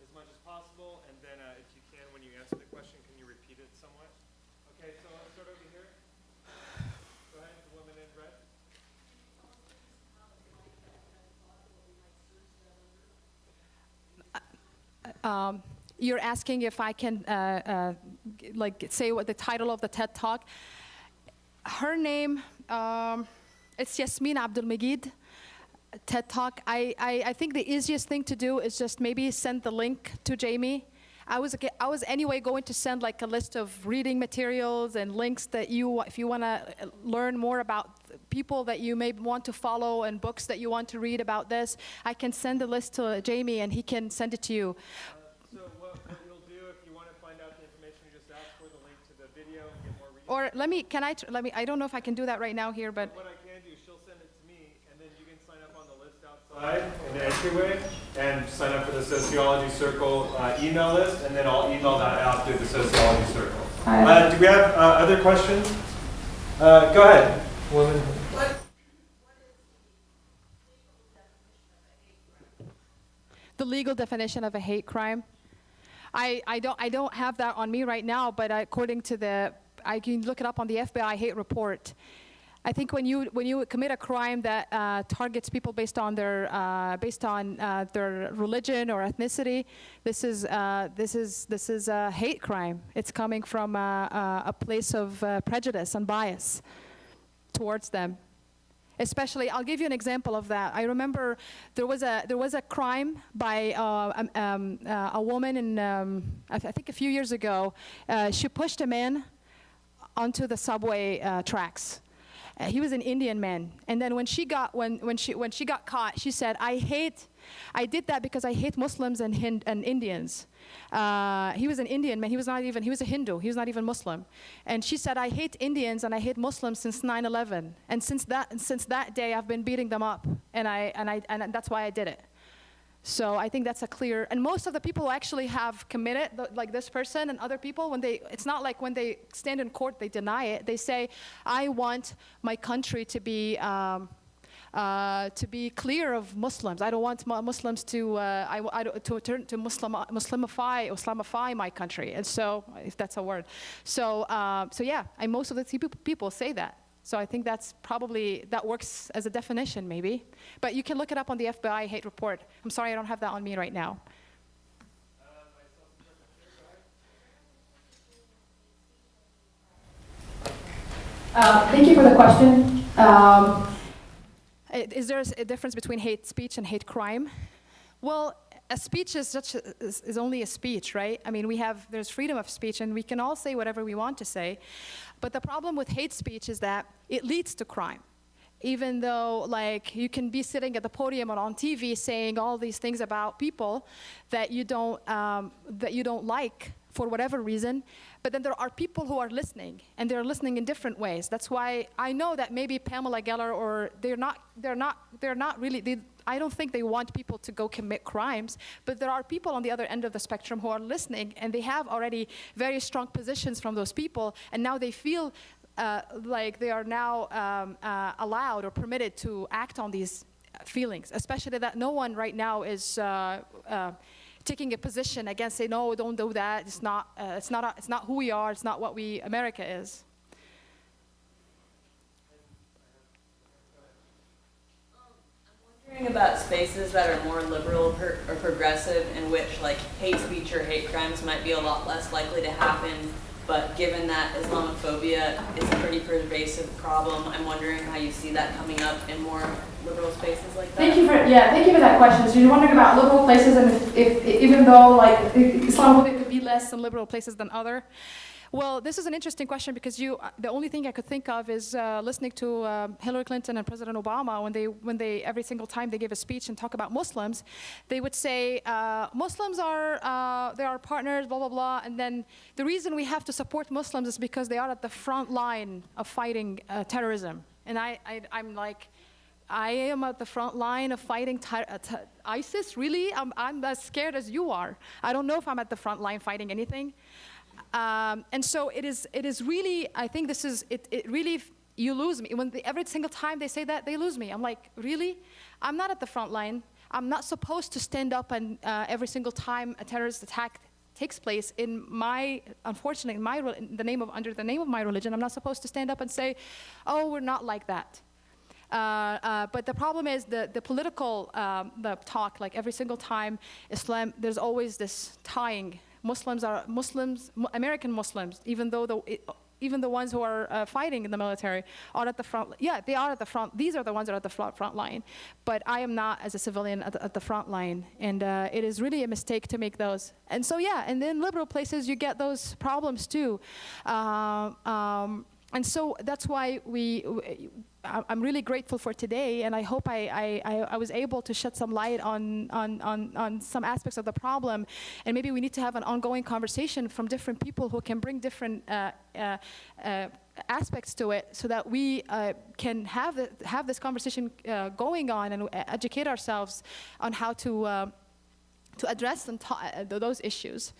as much as possible, and then if you can, when you answer the question, can you repeat it somewhat? Okay, so I'll start over here. Go ahead, the woman in red. You're asking if I can say what the title of the TED Talk. Her name, it's Yasmin Abdul-Majid. TED Talk. I think the easiest thing to do is just maybe send the link to Jamie. I was anyway going to send like a list of reading materials and links that if you want to learn more about people that you may want to follow and books that you want to read about this, I can send the list to Jamie and he can send it to you. So what you'll do if you want to find out the information, you just ask for the link to the video and get more reading. Or I don't know if I can do that right now here, but. What I can do is she'll send it to me, and then you can sign up on the list outside in the entryway and sign up for the Sociology Circle email list, and then I'll email that out to the Sociology Circle. Do we have other questions? Go ahead, woman. The legal definition of a hate crime. I don't have that on me right now, but according to I can look it up on the FBI hate report. I think when you commit a crime that targets people based on their religion or ethnicity, this is a hate crime. It's coming from a place of prejudice and bias towards them. Especially, I'll give you an example of that. I remember there was a crime by a woman in I think a few years ago. She pushed a man onto the subway tracks. He was an Indian man. And then when she got caught, she said, I did that because I hate Muslims and Indians. He was an Indian man. He was a Hindu. He was not even Muslim. And she said, I hate Indians and I hate Muslims since 9/11. And since that day, I've been beating them up. And that's why I did it. So I think that's a clear, and most of the people who actually have committed, like this person and other people, it's not like when they stand in court, they deny it. They say, I want my country to be clear of Muslims. I don't want Muslims to turn to Islamify my country. And so, if that's a word. So yeah, most of the people say that. So I think that works as a definition, maybe. But you can look it up on the FBI hate report. I'm sorry, I don't have that on me right now. Thank you for the question. Is there a difference between hate speech and hate crime? Well, a speech is only a speech, right? I mean, there's freedom of speech, and we can all say whatever we want to say. But the problem with hate speech is that it leads to crime. Even though, like, you can be sitting at the podium or on TV saying all these things about people that you don't like for whatever reason, but then there are people who are listening, and they're listening in different ways. That's why I know that maybe Pamela Geller, or they're not really. I don't think they want people to go commit crimes, but there are people on the other end of the spectrum who are listening, and they have already very strong positions from those people, and now they feel like they are now allowed or permitted to act on these feelings, especially that no one right now is taking a position against, say, no, don't do that. It's not who we are. It's not what America is. About spaces that are more liberal or progressive, in which like hate speech or hate crimes might be a lot less likely to happen, but given that Islamophobia is a pretty pervasive problem, I'm wondering how you see that coming up in more liberal spaces like that. Thank you for that question. So you're wondering about liberal places, and if even though like Islamophobia could be less in liberal places than other. Well, this is an interesting question because the only thing I could think of is listening to Hillary Clinton and President Obama when they every single time they give a speech and talk about Muslims, they would say Muslims they are partners, blah blah blah, and then the reason we have to support Muslims is because they are at the front line of fighting terrorism, and I'm like, I am at the front line of fighting ISIS. Really, I'm as scared as you are. I don't know if I'm at the front line fighting anything. And so it is really, I think this is, it really, you lose me. Every single time they say that, they lose me. I'm like, really? I'm not at the front line. I'm not supposed to stand up and every single time a terrorist attack takes place unfortunately, under the name of my religion, I'm not supposed to stand up and say, oh, we're not like that. But the problem is the political the talk, like every single time Islam, there's always this tying. American Muslims, even the ones who are fighting in the military are at the front. Yeah, they are at the front. These are the ones that are at the front line. But I am not, as a civilian, at the front line. And it is really a mistake to make those. And so, yeah, and in liberal places, you get those problems too. And so that's why I'm really grateful for today, and I hope I was able to shed some light on some aspects of the problem, and maybe we need to have an ongoing conversation from different people who can bring different aspects to it, so that we can have this conversation going on and educate ourselves on how to address those issues.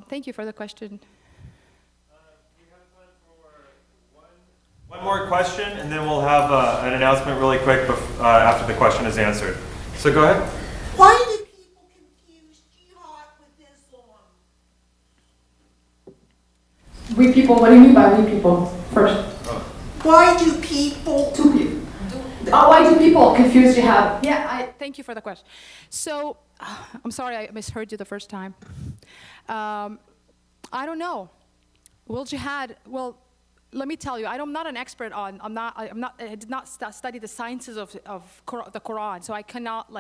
Thank you for the question. One more question, and then we'll have an announcement really quick after the question is answered. So go ahead. Why do people confuse jihad with Islam? We people, what do you mean by we people? First. Why do people... Why do people confuse jihad? Yeah, thank you for the question. So, I'm sorry I misheard you the first time. I don't know. Let me tell you, I'm not an expert on. I did not study the sciences of the Quran, so I cannot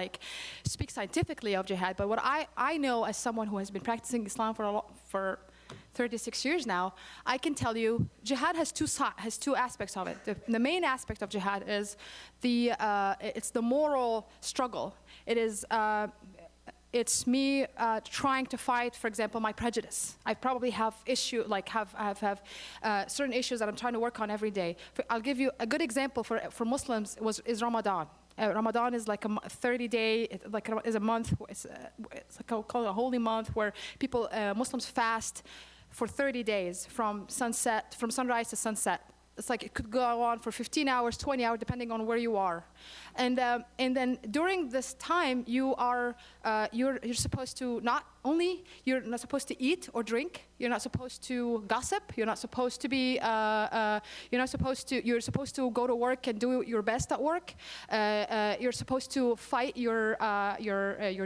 speak scientifically of jihad. But what I know, as someone who has been practicing Islam for 36 years now, I can tell you jihad has two aspects of it. The main aspect of jihad is it's the moral struggle. It's me trying to fight, for example, my prejudice. I probably have certain issues that I'm trying to work on every day. I'll give you a good example for Muslims is Ramadan. Ramadan is like a 30-day, is a month. It's called a holy month where people, Muslims fast for 30 days from sunrise to sunset. It's like it could go on for 15 hours, 20 hours, depending on where you are. And then during this time, you're supposed to you're not supposed to eat or drink. You're not supposed to gossip. You're not supposed to be. You're supposed to go to work and do your best at work. You're supposed to fight your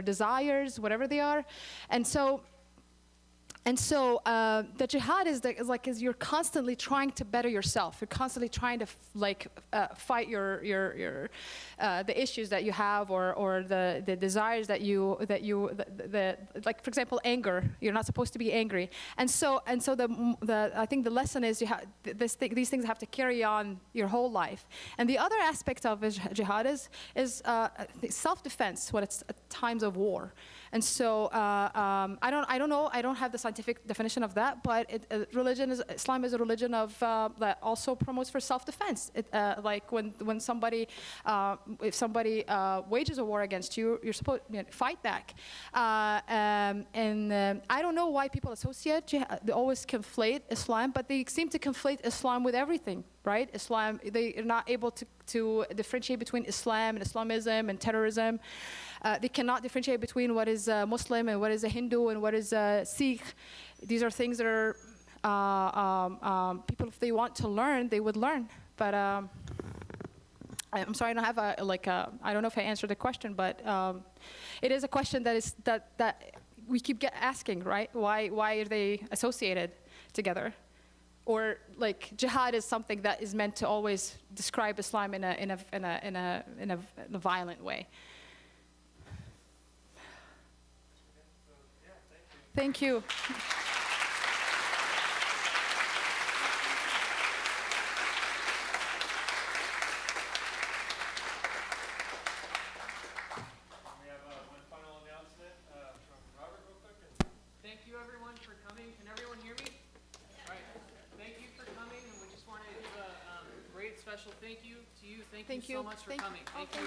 desires, whatever they are, and so. The jihad is you're constantly trying to better yourself. You're constantly trying to fight the issues that you have or the desires that you like, for example, anger. You're not supposed to be angry. And so I think the lesson is these things have to carry on your whole life. And the other aspect of jihad is self-defense when it's at times of war. And so I don't know. I don't have the scientific definition of that, but Islam is a religion of that also promotes for self-defense. Like if somebody wages a war against you, you're supposed to fight back. I don't know why people associate they always conflate Islam, but they seem to conflate Islam with everything. Right? Islam, they are not able to differentiate between Islam and Islamism and terrorism. They cannot differentiate between what is Muslim and what is a Hindu and what is a Sikh. These are things that are people, if they want to learn, they would learn. But I'm sorry, I don't have I don't know if I answered the question, but it is a question that we keep asking, right? Why are they associated together? Or like jihad is something that is meant to always describe Islam in a violent way. Thank you. Thank you, everyone, for coming. Can everyone hear me? All right. Thank you for coming, and we just want to give a great special thank you to you. Thank you so much for coming. Thank you.